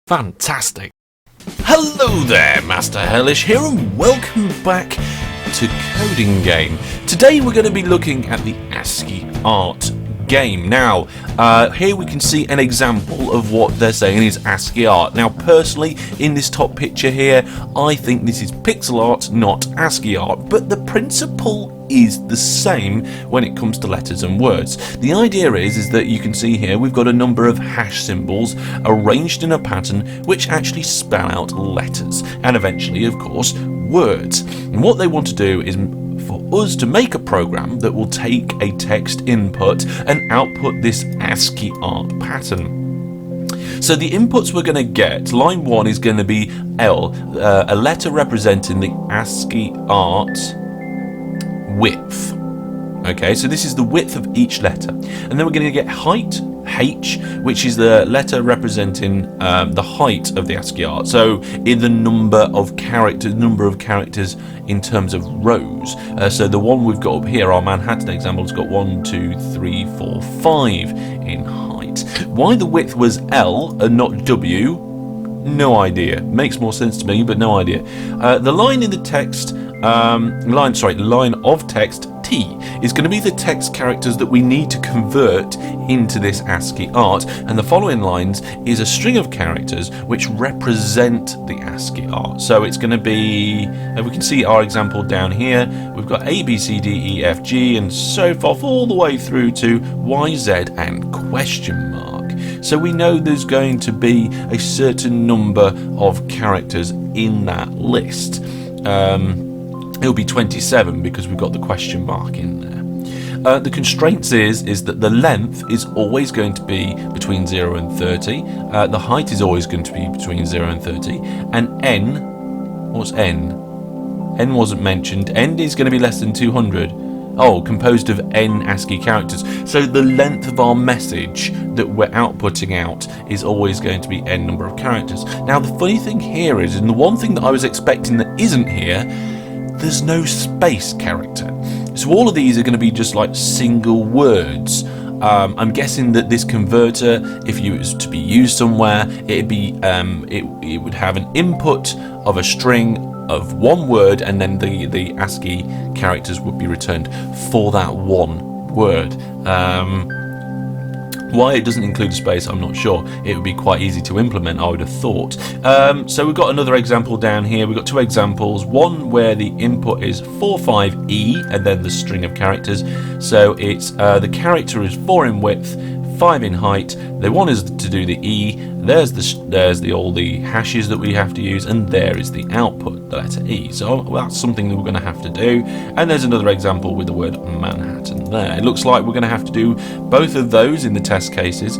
Fantastic. Hello there, Master Hellish here, and welcome back to CodinGame. Today we're going to be looking at the ASCII Art game. Now, here we can see an example of what they're saying is ASCII art. Now, personally, in this top picture here, I think this is pixel art, not ASCII art, but the principle is the same when it comes to letters and words. The idea is that you can see here we've got a number of hash symbols arranged in a pattern which actually spell out letters and eventually, of course, words. And what they want to do is for us to make a program that will take a text input and output this ASCII art pattern. So the inputs we're going to get, line 1 is going to be L, a letter representing the ASCII art width. Okay, so this is the width of each letter, and then we're going to get height, H, which is the letter representing the height of the ASCII art. So in the number of characters in terms of rows. So the one we've got up here, our Manhattan example, has got 1, 2, 3, 4, 5 in height. Why the width was L and not W? No idea. Makes more sense to me, but no idea. The line in the text. Line of text T is going to be the text characters that we need to convert into this ASCII art, and the following lines is a string of characters which represent the ASCII art. So it's going to be, we can see our example down here, we've got A, B, C, D, E, F, G, and so forth all the way through to Y, Z, and question mark. So we know there's going to be a certain number of characters in that list. It'll be 27 because we've got the question mark in there. The constraints is that the length is always going to be between 0 and 30. The height is always going to be between 0 and 30. And N, what's N? N wasn't mentioned. N is going to be less than 200. Oh, composed of N ASCII characters. So the length of our message that we're outputting out is always going to be N number of characters. Now, the funny thing here is, and the one thing that I was expecting that isn't here, there's no space character. So all of these are going to be just like single words. I'm guessing that this converter, if it was to be used somewhere, it'd be it would have an input of a string of one word, and then the ASCII characters would be returned for that one word. Why it doesn't include a space, I'm not sure. It would be quite easy to implement, I would have thought. So we've got another example down here. We've got two examples. One where the input is 4, 5, E, and then the string of characters. So it's the character is 4 in width, 5 in height. They want us to do the E. There's all the hashes that we have to use, and there is the output, the letter E. So that's something that we're going to have to do. And there's another example with the word Manhattan there. It looks like we're going to have to do both of those in the test cases.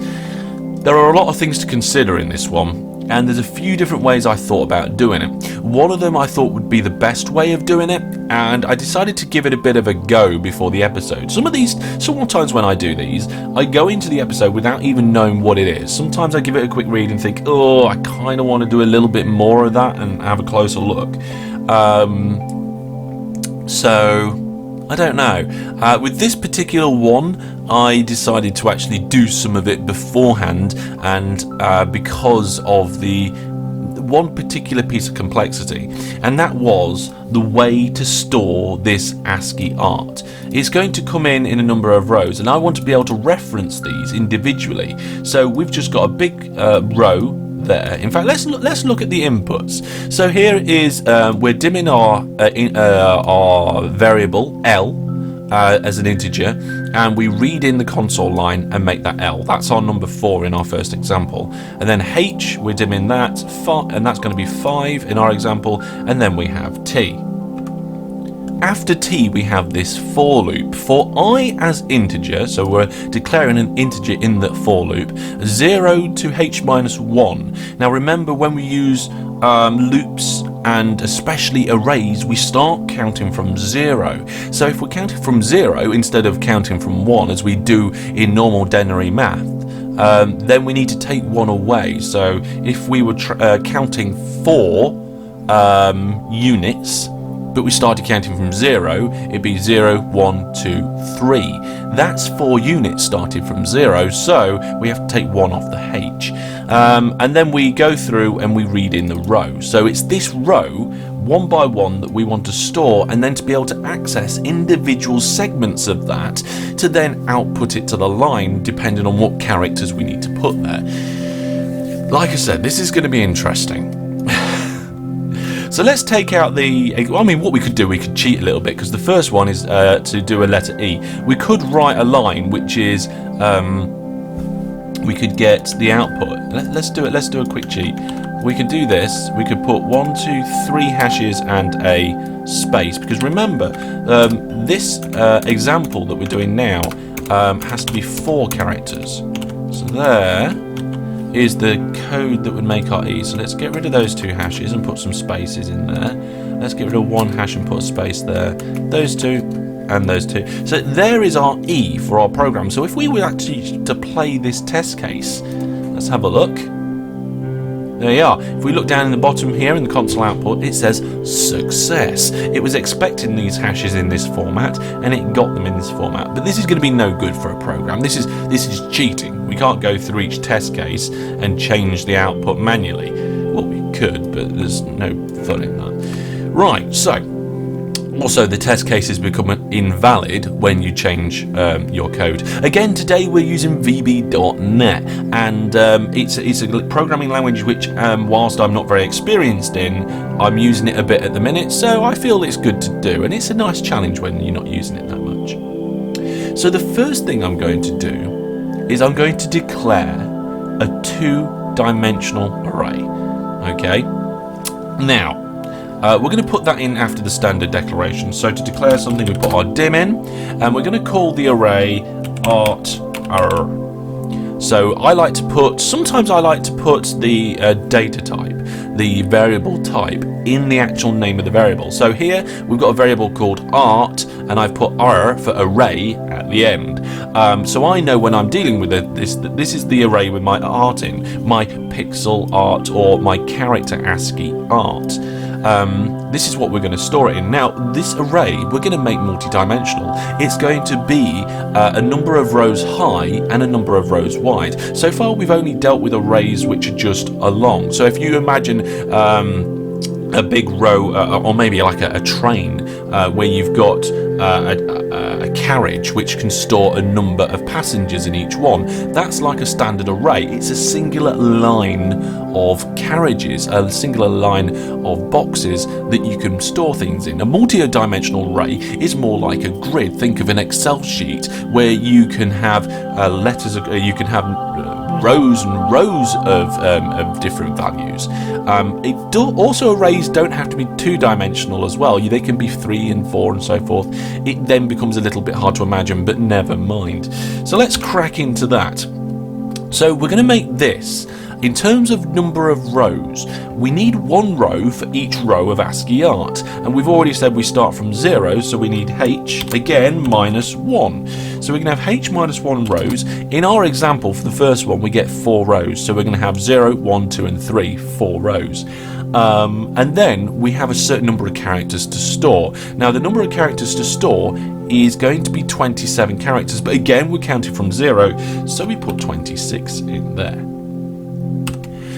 There are a lot of things to consider in this one, and there's a few different ways I thought about doing it. One of them I thought would be the best way of doing it, and I decided to give it a bit of a go before the episode. Sometimes when I do these, I go into the episode without even knowing what it is. Sometimes I give it a quick read and think, oh, I kind of want to do a little bit more of that and have a closer look. So I don't know. With this particular one, I decided to actually do some of it beforehand, and because of the one particular piece of complexity, and that was the way to store this ASCII art. It's going to come in a number of rows, and I want to be able to reference these individually. So we've just got a big row there. In fact, let's look at the inputs. So here is we're dimming our variable L as an integer, and we read in the console line and make that L. That's our number 4 in our first example. And then H, we're dimming that, and that's going to be 5 in our example, and then we have T. After T, we have this for loop. For I as integer, so we're declaring an integer in that for loop, 0 to H minus 1. Now remember, when we use loops and especially arrays, we start counting from 0. So if we're counting from 0 instead of counting from 1 as we do in normal denary math, then we need to take 1 away. So if we were counting 4 units but we started counting from 0, it'd be 0, 1, 2, 3. That's 4 units started from 0, so we have to take 1 off the H. And then we go through and we read in the row. So it's this row, one by one, that we want to store, and then to be able to access individual segments of that to then output it to the line, depending on what characters we need to put there. Like I said, this is going to be interesting. So let's take out the... I mean, what we could do, we could cheat a little bit, because the first one is to do a letter E. We could write a line, which is... we could get the output. Let's do it. Let's do a quick cheat. We could do this. We could put 1, 2, 3 hashes and a space, because remember, this example that we're doing now has to be 4 characters. So there is the code that would make our E. So let's get rid of those 2 hashes and put some spaces in there. Let's get rid of 1 hash and put a space there. Those 2 and those 2. So there is our E for our program. So if we were actually to play this test case, let's have a look. There you are. If we look down in the bottom here in the console output, it says success. It was expecting these hashes in this format, and it got them in this format. But this is going to be no good for a program. This is cheating. We can't go through each test case and change the output manually. Well, we could, but there's no fun in that. Right, so... Also, the test cases become invalid when you change your code. Again, today we're using VB.NET, and it's a programming language which, whilst I'm not very experienced in, I'm using it a bit at the minute, so I feel it's good to do, and it's a nice challenge when you're not using it that much. So the first thing I'm going to do is I'm going to declare a 2-dimensional array. Okay? Now, we're going to put that in after the standard declaration. So to declare something, we put our dim in, and we're going to call the array art. So I like to put, sometimes I like to put the data type, the variable type, in the actual name of the variable. So here we've got a variable called art, and I've put R for array at the end. So I know when I'm dealing with this, that this is the array with my art in, my pixel art or my character ASCII art. This is what we're going to store it in. Now, this array, we're going to make multi-dimensional. It's going to be a number of rows high and a number of rows wide. So far, we've only dealt with arrays which are just along. So if you imagine a big row, or maybe like a train, where you've got a carriage which can store a number of passengers in each one. That's like a standard array. It's a singular line of carriages, a singular line of boxes that you can store things in. A multi-dimensional array is more like a grid. Think of an Excel sheet where you can have letters, you can have rows and rows of different values. Also, arrays don't have to be 2-dimensional as well. They can be 3 and 4 and so forth. It then becomes a little bit hard to imagine, but never mind. So let's crack into that. So we're going to make this. In terms of number of rows, we need 1 row for each row of ASCII art, and we've already said we start from 0, so we need H again minus 1. So we're going to have H minus 1 rows. In our example for the first one, we get 4 rows, so we're going to have 0, 1, 2 and 3, 4 rows. And then we have a certain number of characters to store. Now the number of characters to store is going to be 27 characters, but again we're counting from 0, so we put 26 in there.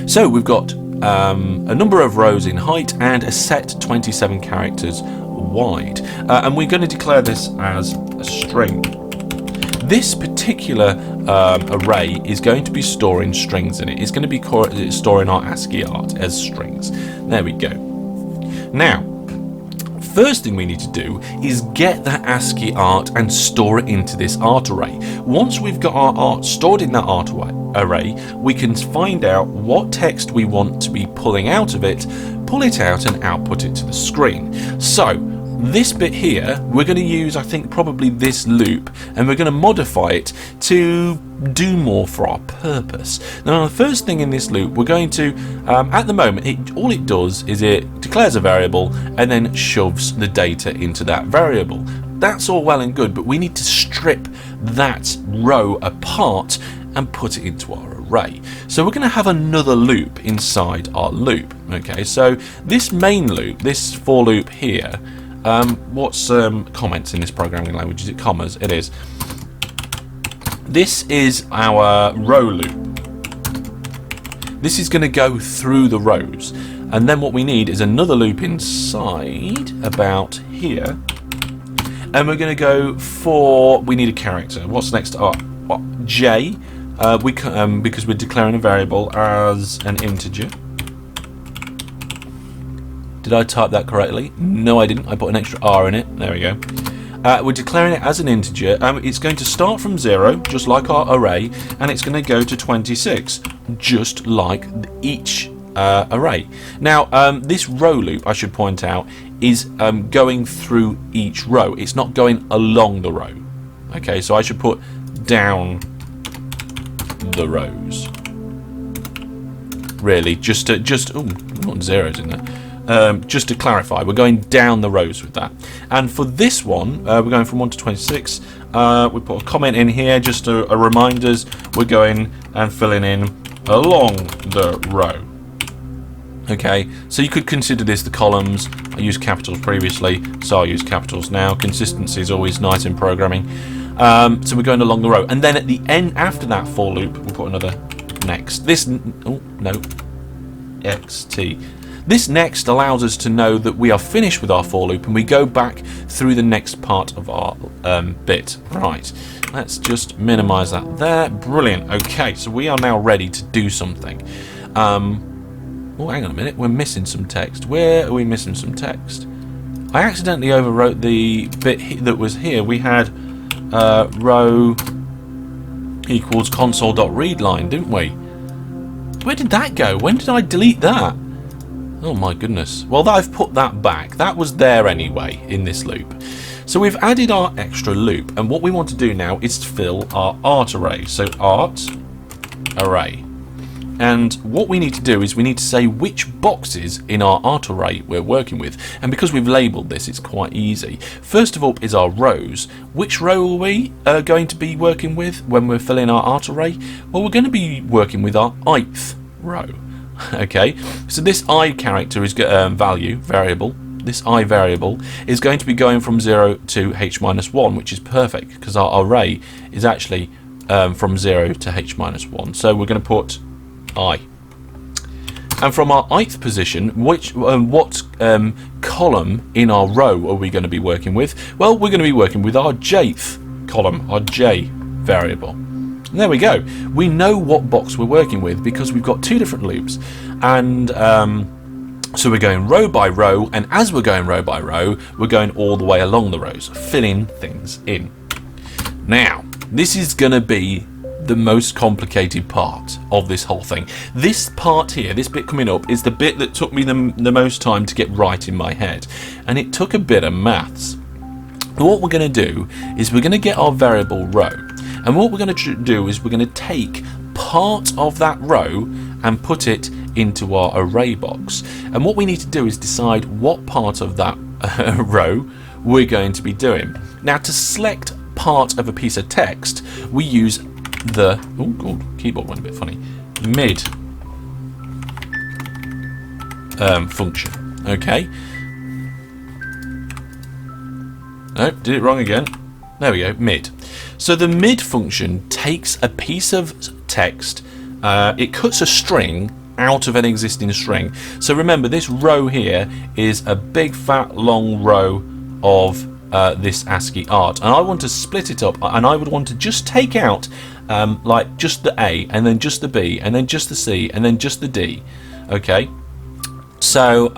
So we've got a number of rows in height and a set 27 characters wide. And we're going to declare this as a string. This particular array is going to be storing strings in it. It's going to be storing our ASCII art as strings. There we go. Now, first thing we need to do is get that ASCII art and store it into this art array. Once we've got our art stored in that art array, we can find out what text we want to be pulling out of it, pull it out and output it to the screen. So this bit here, we're going to use, I think, probably this loop, and we're going to modify it to do more for our purpose. Now, the first thing in this loop, we're going to, at the moment, all it does is it declares a variable and then shoves the data into that variable. That's all well and good, but we need to strip that row apart and put it into our array. So we're going to have another loop inside our loop. Okay, so this main loop, this for loop here, What's comments in this programming language? Is it commas? It is. This is our row loop. This is going to go through the rows, and then what we need is another loop inside about here, and we're going to go for, we need a character. What's next? J, because we're declaring a variable as an integer. Did I type that correctly? No, I didn't. I put an extra R in it. There we go. We're declaring it as an integer. It's going to start from 0, just like our array, and it's going to go to 26, just like each array. Now, this row loop, I should point out, is going through each row. It's not going along the row. Okay, so I should put down the rows. Really, just not zeros in there. Just to clarify, we're going down the rows with that. And for this one, we're going from 1 to 26. We put a comment in here, just a reminders. We're going and filling in along the row. Okay, so you could consider this the columns. I used capitals previously, so I'll use capitals now. Consistency is always nice in programming. So we're going along the row. And then at the end, after that for loop, we'll put another next. XT. This next allows us to know that we are finished with our for loop and we go back through the next part of our bit. Right, let's just minimize that there. Brilliant. Okay, so we are now ready to do something. Oh, hang on a minute, we're missing some text. Where are we missing some text? I accidentally overwrote the bit that was here. We had row equals console.readline, didn't we? Where did that go? When did I delete that? Oh my goodness. Well, I've put that back. That was there anyway in this loop. So we've added our extra loop, and what we want to do now is to fill our art array. So art array. And what we need to do is we need to say which boxes in our art array we're working with. And because we've labelled this, it's quite easy. First of all is our rows. Which row are we going to be working with when we're filling our art array? Well, we're going to be working with our ith row. Okay, so this I character is variable. This I variable is going to be going from 0 to h-1, which is perfect because our array is actually from 0 to h-1. So we're going to put I. And from our ith position, what column in our row are we going to be working with? Well, we're going to be working with our jth column, our j variable. And there we go. We know what box we're working with because we've got two different loops. And so we're going row by row, and as we're going row by row, we're going all the way along the rows, filling things in. Now, this is going to be the most complicated part of this whole thing. This part here, this bit coming up, is the bit that took me the most time to get right in my head. And it took a bit of maths. What we're going to do is we're going to get our variable row. And what we're going to do is we're going to take part of that row and put it into our array box. And what we need to do is decide what part of that row we're going to be doing. Now, to select part of a piece of text, we use the keyboard went a bit funny, mid function. Okay. No, did it wrong again. There we go, mid. So the mid function takes a piece of text, it cuts a string out of an existing string. So remember, this row here is a big fat long row of this ASCII art, and I want to split it up, and I would want to just take out like just the A, and then just the B, and then just the C, and then just the D. Okay, so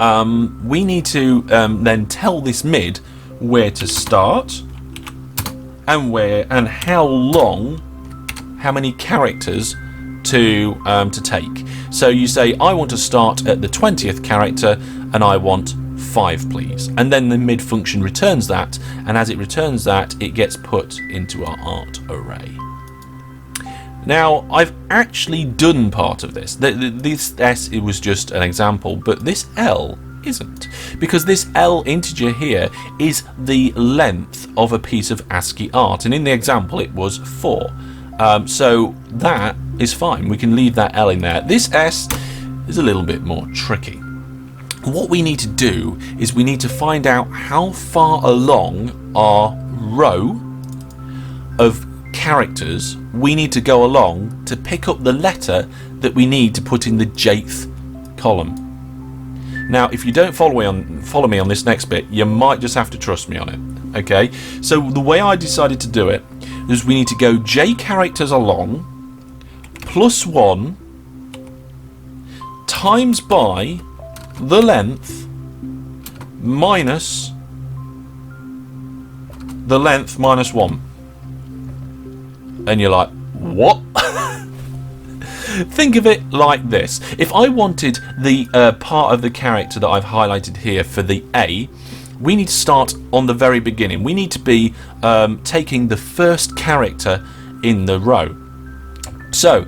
we need to then tell this mid where to start and where and how long, how many characters to take. So you say, I want to start at the 20th character and I want 5, please. And then the mid function returns that, and as it returns that, it gets put into our art array. Now, I've actually done part of this. This S, it was just an example, but this L isn't, because this L integer here is the length of a piece of ASCII art, and in the example it was 4. So that is fine, we can leave that L in there. This S is a little bit more tricky. what we need to do is we need to find out how far along our row of characters we need to go along to pick up the letter that we need to put in the jth column. Now, if you don't follow me on this next bit, you might just have to trust me on it. Okay, so the way I decided to do it is we need to go j characters along plus 1 times by the length minus the length minus 1. And you're like, what? Think of it like this. If I wanted the part of the character that I've highlighted here for the A, we need to start on the very beginning. We need to be taking the first character in the row. So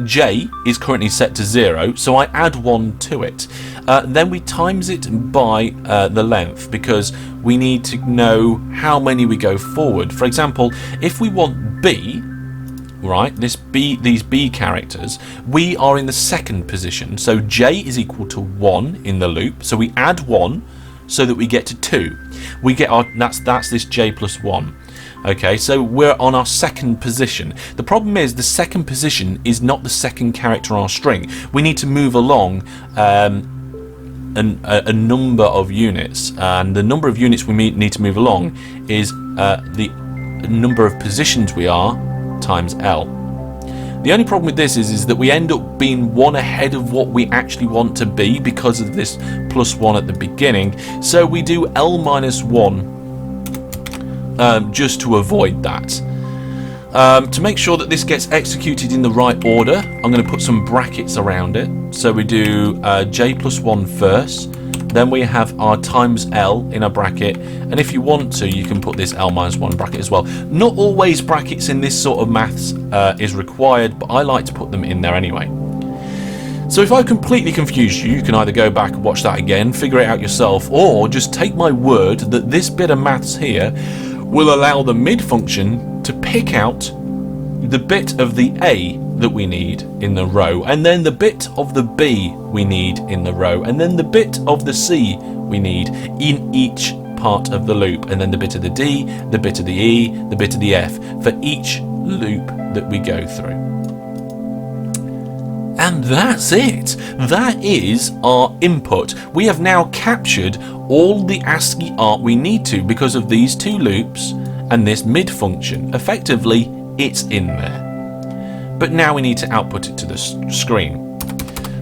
J is currently set to 0, so I add 1 to it. Then we times it by the length, because we need to know how many we go forward. For example, if we want B, right, these B characters, we are in the second position. So J is equal to 1 in the loop. So we add 1 so that we get to 2. We get our that's this J plus 1. Okay, so we're on our second position. The problem is the second position is not the second character on our string. We need to move along a number of units, and the number of units we need to move along is the number of positions we are times L. The only problem with this is that we end up being 1 ahead of what we actually want to be because of this plus 1 at the beginning. So we do L minus 1 just to avoid that. To make sure that this gets executed in the right order, I'm going to put some brackets around it. So we do J plus 1 first, then we have our times L in a bracket, and if you want to, you can put this L minus 1 bracket as well. Not always brackets in this sort of maths is required, but I like to put them in there anyway. So if I completely confused you, you can either go back and watch that again, figure it out yourself, or just take my word that this bit of maths here will allow the mid function to pick out the bit of the A that we need in the row, and then the bit of the B we need in the row, and then the bit of the C we need in each part of the loop, and then the bit of the D, the bit of the E, the bit of the F for each loop that we go through. And that's it. That is our input. We have now captured all the ASCII art we need to because of these two loops and this mid function. Effectively, it's in there. But now we need to output it to the screen.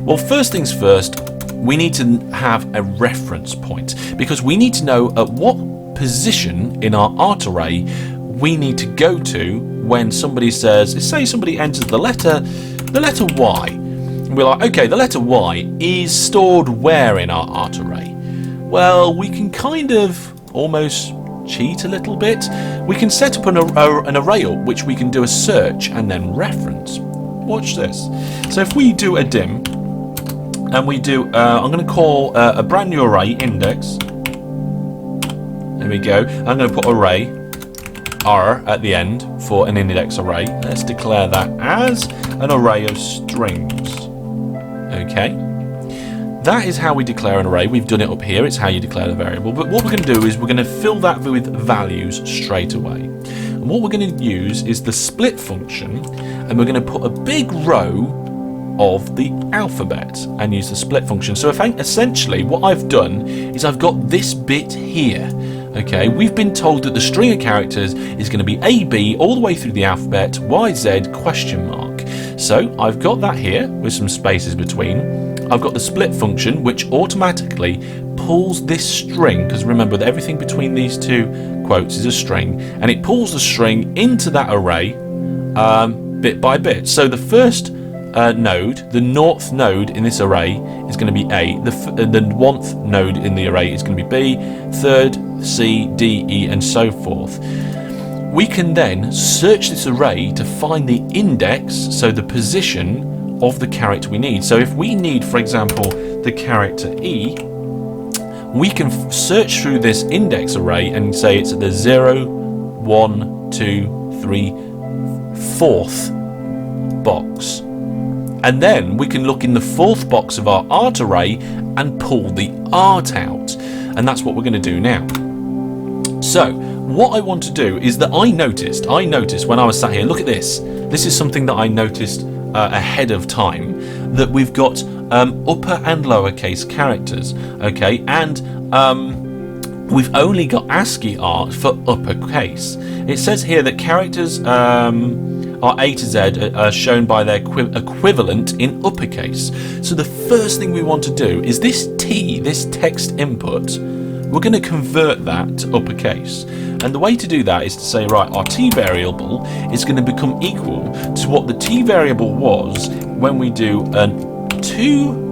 Well, first things first, we need to have a reference point, because we need to know at what position in our art array we need to go to when somebody says, say somebody enters the letter Y. And we're like, okay, the letter Y is stored where in our art array? Well, we can kind of almost cheat a little bit. We can set up an array which we can do a search and then reference. Watch this. So if we do a dim and we do, I'm going to call a brand new array index. There we go. I'm going to put array R at the end for an index array. Let's declare that as an array of strings. Okay. That is how we declare an array. We've done it up here. It's how you declare the variable. But what we're going to do is we're going to fill that with values straight away. And what we're going to use is the split function, and we're going to put a big row of the alphabet and use the split function. So essentially what I've done is I've got this bit here. Okay, we've been told that the string of characters is going to be A, B, all the way through the alphabet, Y, Z, question mark. So I've got that here with some spaces between. I've got the split function, which automatically pulls this string, because remember that everything between these two quotes is a string, and it pulls the string into that array bit by bit. So the first node, the north node in this array is going to be A, the 1th node in the array is going to be B, 3rd, C, D, E, and so forth. We can then search this array to find the index, so the position of the character we need. So if we need, for example, the character E, we can search through this index array and say it's at the 0, 1, 2, 3, 4th box. And then we can look in the fourth box of our art array and pull the art out. And that's what we're going to do now. So what I want to do is that I noticed when I was sat here, look at this. This is something that I noticed ahead of time, that we've got upper and lowercase characters, okay, and we've only got ASCII art for uppercase. It says here that characters are A to Z are shown by their equivalent in uppercase. So the first thing we want to do is this T, this text input, we're going to convert that to uppercase. And the way to do that is to say, right, our T variable is going to become equal to what the T variable was when we do an toUpper.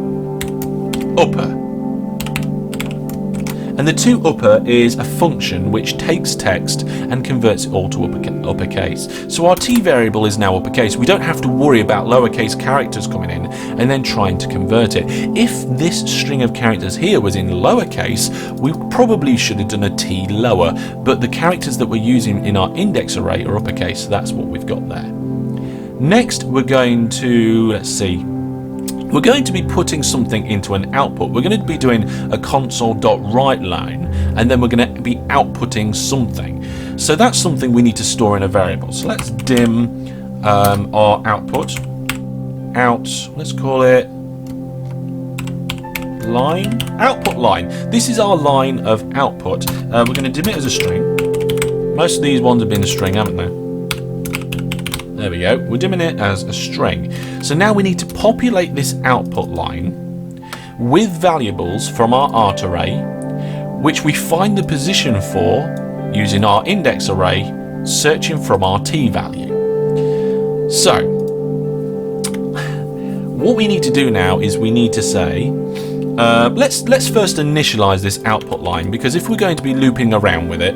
And the toUpper is a function which takes text and converts it all to uppercase. So our T variable is now uppercase. We don't have to worry about lowercase characters coming in and then trying to convert it. If this string of characters here was in lowercase, we probably should have done a T lower, but the characters that we're using in our index array are uppercase, so that's what we've got there. Next, we're going to, let's see, we're going to be putting something into an output. We're going to be doing a console.write line, and then we're going to be outputting something. So that's something we need to store in a variable. So let's dim our output. Let's call it line, output line. This is our line of output. We're going to dim it as a string. Most of these ones have been a string, haven't they? There we go. We're dimming it as a string. So now we need to populate this output line with variables from our art array, which we find the position for using our index array, searching from our T value. So what we need to do now is we need to say, let's first initialize this output line, because if we're going to be looping around with it,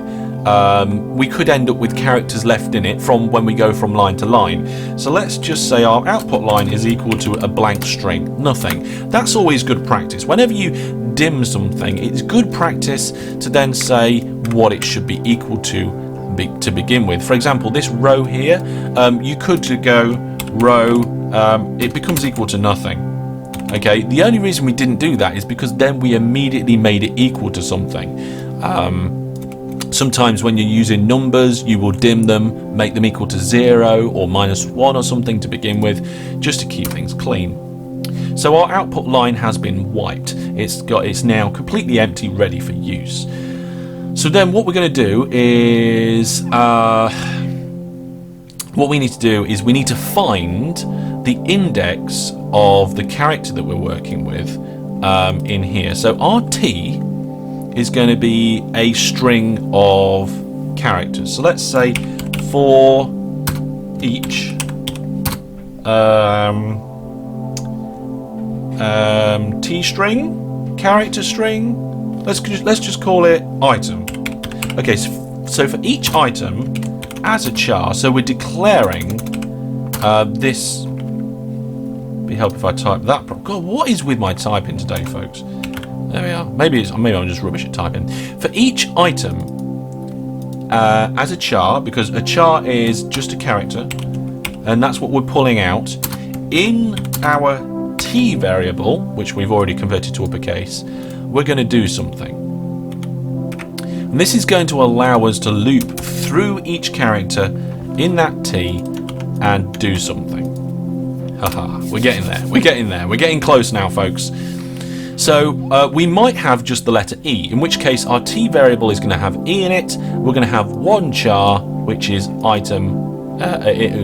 we could end up with characters left in it from when we go from line to line. So let's just say our output line is equal to a blank string, nothing. That's always good practice. Whenever you dim something, it's good practice to then say what it should be equal to begin with. For example, this row here, you could go row, it becomes equal to nothing. Okay, the only reason we didn't do that is because then we immediately made it equal to something. Sometimes when you're using numbers, you will dim them, make them equal to 0 or -1 or something to begin with, just to keep things clean. So our output line has been wiped. It's now completely empty, ready for use. So then what we're going to do is we need to find the index of the character that we're working with in here. So our T is going to be a string of characters. So let's say for each T string, character string, let's just call it item. Okay, so for each item as a char, so we're declaring this. Be help if I type that. God, what is with my typing today, folks? There we are. Maybe I'm just rubbish at typing. For each item as a char, because a char is just a character, and that's what we're pulling out in our T variable, which we've already converted to uppercase. We're going to do something, and this is going to allow us to loop through each character in that T and do something. Haha, we're getting there. We're getting there. We're getting close now, folks. So we might have just the letter E, in which case our T variable is going to have E in it. We're going to have one char, which is item,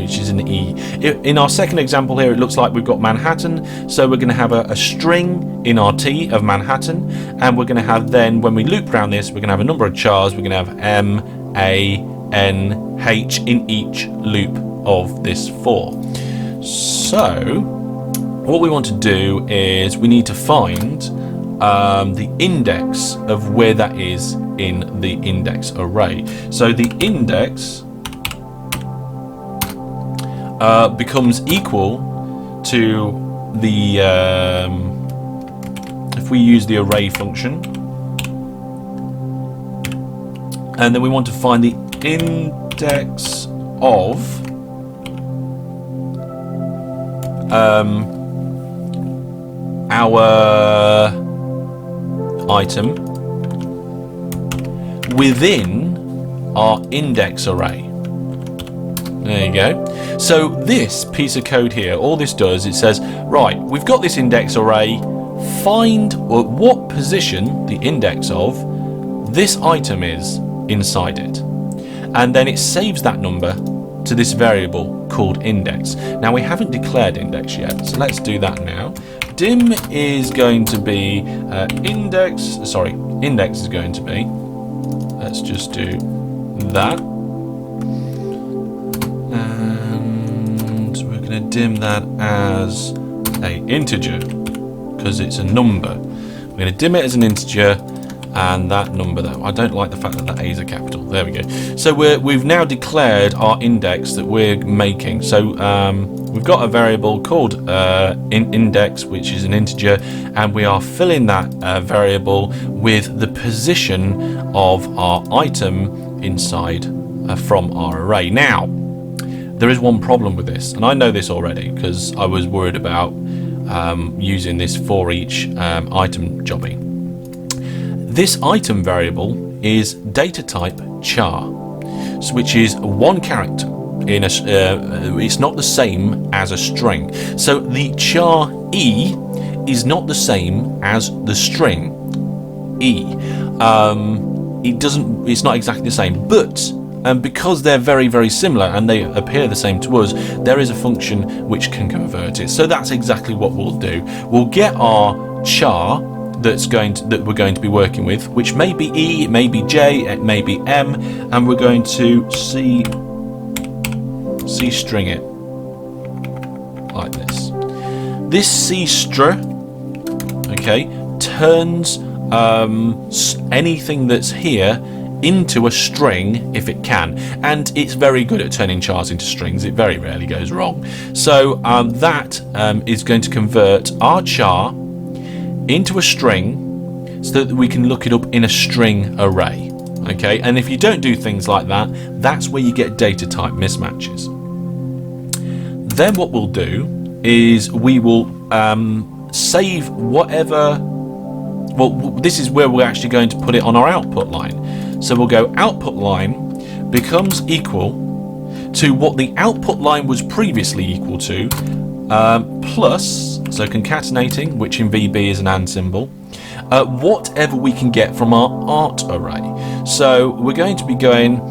which is an E. In our second example here, it looks like we've got Manhattan. So we're going to have a string in our T of Manhattan. And we're going to have then, when we loop around this, we're going to have a number of chars. We're going to have M, A, N, H in each loop of this for. So what we want to do is we need to find the index of where that is in the index array. So the index becomes equal to the, if we use the array function, and then we want to find the index of our item within our index array. There you go. So this piece of code here, all this does, it says, right, we've got this index array, find what position the index of this item is inside it. And then it saves that number to this variable called index. Now we haven't declared index yet, so let's do that now. Dim is going to be index is going to be, let's just do that. And we're going to dim that as a integer because it's a number. We're going to dim it as an integer, and that number though, I don't like the fact that that A is a capital. There we go. So we've now declared our index that we're making. So we've got a variable called index, which is an integer, and we are filling that variable with the position of our item inside from our array. Now, there is one problem with this, and I know this already because I was worried about using this for each item jobby. This item variable is data type char, which is one character in a. It's not the same as a string. So the char e is not the same as the string e. It doesn't. It's not exactly the same, but. Because they're very, very similar and they appear the same to us, there is a function which can convert it. So that's exactly what we'll do. We'll get our char that we're going to be working with, which may be E, it may be J, it may be M, and we're going to C string it like this. This C str, okay, turns anything that's here into a string if it can, and it's very good at turning chars into strings. It very rarely goes wrong. So that is going to convert our char into a string so that we can look it up in a string array. Okay, and if you don't do things like that, that's where you get data type mismatches. Then what we'll do is we will save whatever. Well, this is where we're actually going to put it on our output line. So we'll go output line becomes equal to what the output line was previously equal to, plus, so concatenating, which in VB is an AND symbol, whatever we can get from our art array. So we're going to be going,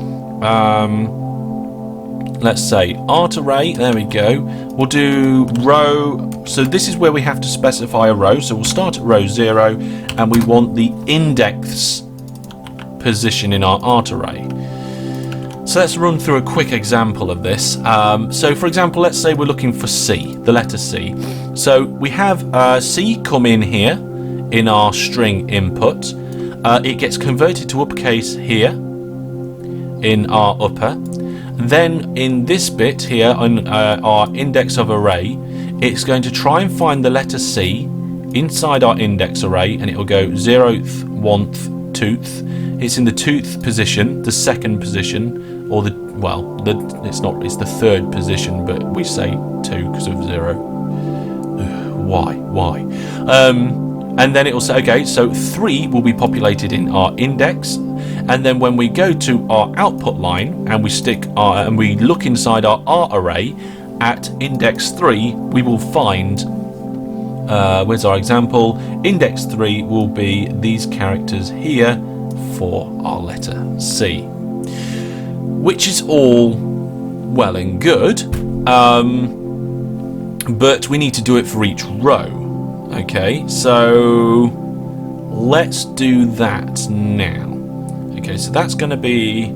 let's say art array, there we go. We'll do row, so this is where we have to specify a row. So we'll start at row 0 and we want the index position in our art array. So let's run through a quick example of this. So for example, let's say we're looking for C, the letter C. So we have C come in here in our string input. It gets converted to uppercase here in our upper. Then in this bit here on our index of array, it's going to try and find the letter C inside our index array, and it will go 0th, 1th, 2th. It's in the 2th position, the second position, or it's the third position, but we say 2 because of 0. Why? And then it will say, okay, so 3 will be populated in our index, and then when we go to our output line and we look inside our art array at index 3, we will find, where's our example? Index 3 will be these characters here for our letter C, which is all well and good, but we need to do it for each row. Okay, so let's do that now. Okay, so that's going to be,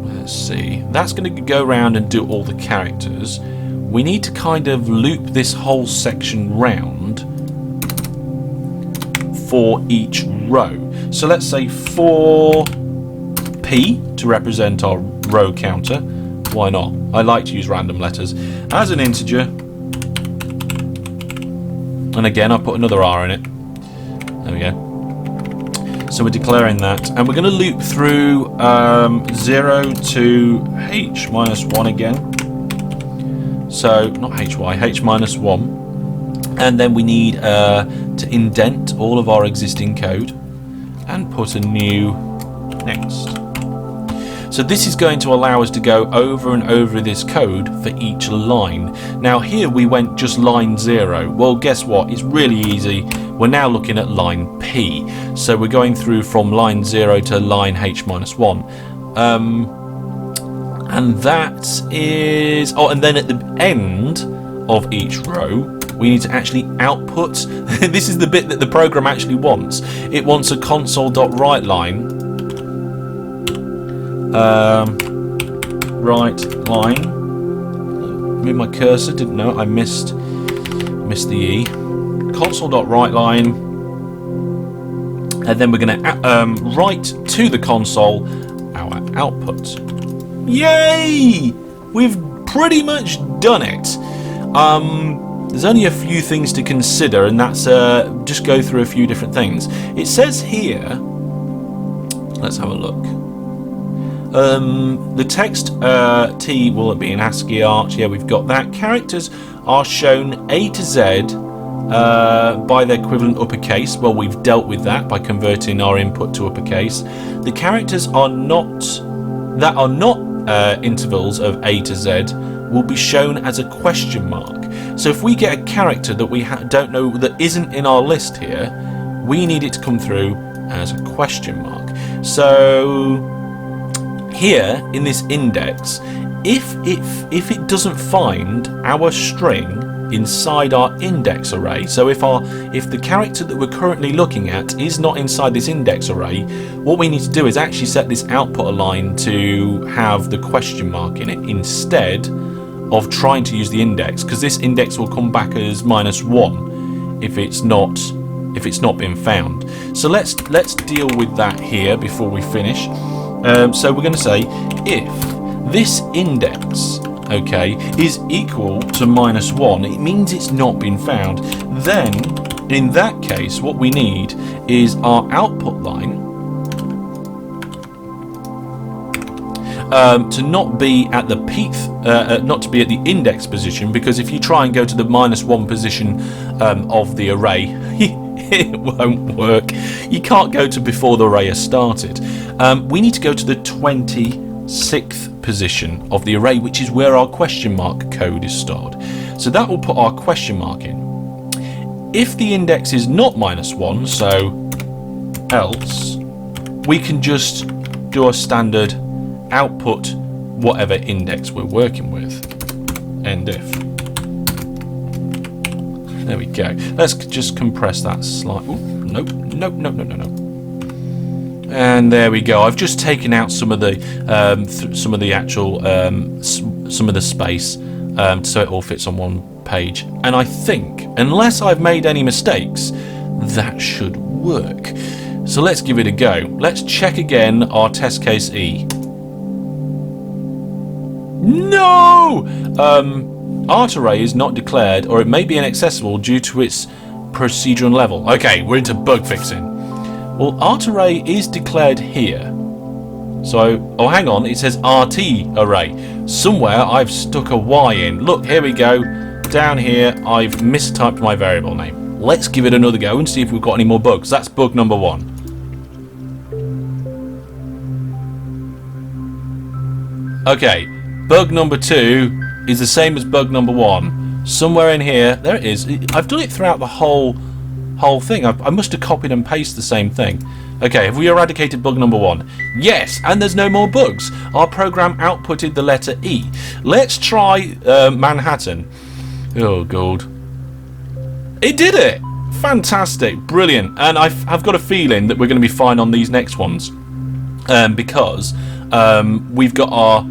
let's see, that's going to go around and do all the characters. We need to kind of loop this whole section round for each row. So let's say for P to represent our row counter. Why not? I like to use random letters as an integer. And again, I put another R in it. There we go. So we're declaring that, and we're going to loop through 0 to H minus 1 again. So not HY, H minus 1. And then we need to indent all of our existing code and put a new next. So this is going to allow us to go over and over this code for each line. Now here we went just line 0. Well, guess what? It's really easy. We're now looking at line P. So we're going through from line 0 to line H-1. And that is... Oh, and then at the end of each row, we need to actually output. This is the bit that the program actually wants. It wants a console.writeLine. Right line. Move my cursor. Didn't know I missed the E. Console.writeLine, and then we're going to write to the console our output. Yay! We've pretty much done it. There's only a few things to consider, and that's just go through a few different things. It says here. Let's have a look. The text T will be in ASCII Art. Yeah, we've got that. Characters are shown A to Z by their equivalent uppercase. Well, we've dealt with that by converting our input to uppercase. The characters are not intervals of A to Z will be shown as a question mark. So if we get a character that we don't know, that isn't in our list here, we need it to come through as a question mark. So here in this index, if it doesn't find our string inside our index array, so if the character that we're currently looking at is not inside this index array, what we need to do is actually set this output line to have the question mark in it instead of trying to use the index, because this index will come back as -1 if it's not been found. So let's deal with that here before we finish. So we're going to say if this index, okay, is equal to -1, it means it's not been found. Then in that case, what we need is our output line to not be at the not to be at the index position, because if you try and go to the -1 position of the array, it won't work. You can't go to before the array has started. We need to go to the 26th position of the array, which is where our question mark code is stored. So that will put our question mark in. If the index is not -1, so else, we can just do a standard output whatever index we're working with. End if. There we go. Let's just compress that slightly. Nope. And there we go. I've just taken out some of the actual some of the space so it all fits on one page. And I think, unless I've made any mistakes, that should work. So let's give it a go. Let's check again our test case E. No! Art array is not declared, or it may be inaccessible due to its procedure and level. Okay, we're into bug fixing. Well, art array is declared here. So, oh, hang on, it says RT array. Somewhere I've stuck a Y in. Look, here we go. Down here, I've mistyped my variable name. Let's give it another go and see if we've got any more bugs. That's bug number 1. Okay, bug number 2 is the same as bug number 1. Somewhere in here, there it is. I've done it throughout the whole thing. I must have copied and pasted the same thing. Okay, have we eradicated bug number 1? Yes, and there's no more bugs. Our program outputted the letter E. Let's try Manhattan. Oh, God. It did it! Fantastic, brilliant. And I've got a feeling that we're going to be fine on these next ones. Because we've got our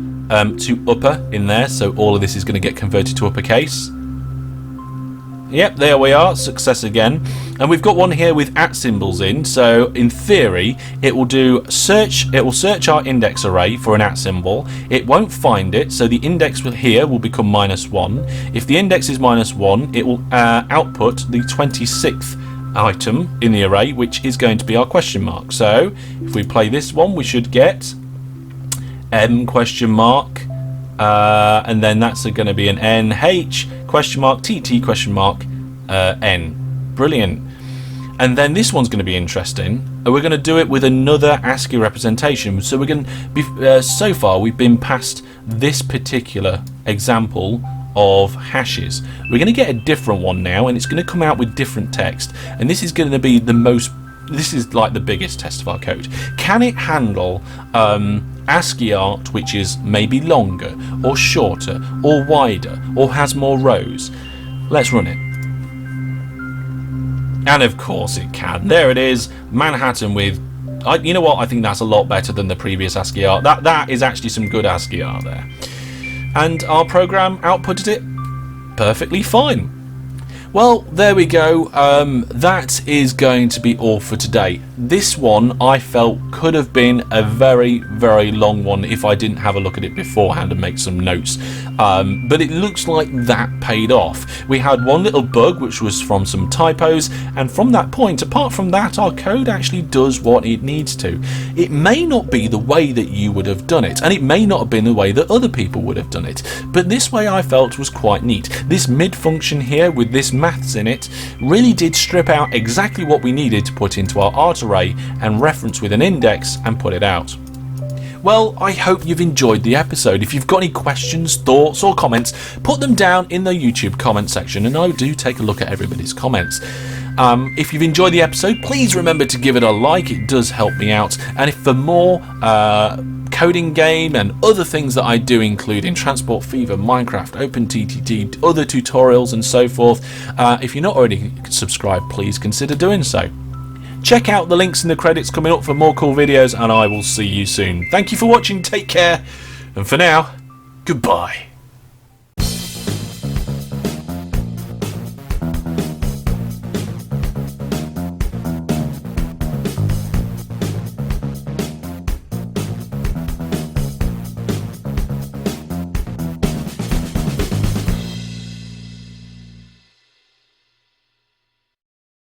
to upper in there, so all of this is going to get converted to uppercase. Yep, there we are, success again. And we've got one here with @ symbols in, so in theory it will do search. It will search our index array for an @ symbol. It won't find it, so the index here will become -1. If the index is -1, it will output the 26th item in the array, which is going to be our question mark. So if we play this one, we should get M question mark, and then that's going to be an NH question mark, TT question mark, N. Brilliant. And then this one's going to be interesting. We're going to do it with another ASCII representation. So we're going to be, so far we've been past this particular example of hashes. We're going to get a different one now, and it's going to come out with different text. And this is going to be this is like the biggest test of our code. Can it handle ASCII art which is maybe longer or shorter or wider or has more rows? Let's run it. And of course it can. There it is, Manhattan with, you know what, I think that's a lot better than the previous ASCII art. That is actually some good ASCII art there. And our program outputted it perfectly fine. Well, there we go. That is going to be all for today. This one I felt could have been a very, very long one if I didn't have a look at it beforehand and make some notes. But it looks like that paid off. We had one little bug which was from some typos, and from that point, apart from that, our code actually does what it needs to. It may not be the way that you would have done it, and it may not have been the way that other people would have done it, but this way I felt was quite neat. This mid function here with this maths in it really did strip out exactly what we needed to put into our art array and reference with an index and put it out. Well, I hope you've enjoyed the episode. If you've got any questions, thoughts or comments, put them down in the YouTube comment section, and I do take a look at everybody's comments. If you've enjoyed the episode, please remember to give it a like. It does help me out. And if for more CodinGame and other things that I do, including Transport Fever, Minecraft, OpenTTT, other tutorials and so forth, if you're not already subscribed, please consider doing so. Check out the links in the credits coming up for more cool videos, and I will see you soon. Thank you for watching, take care, and for now, goodbye.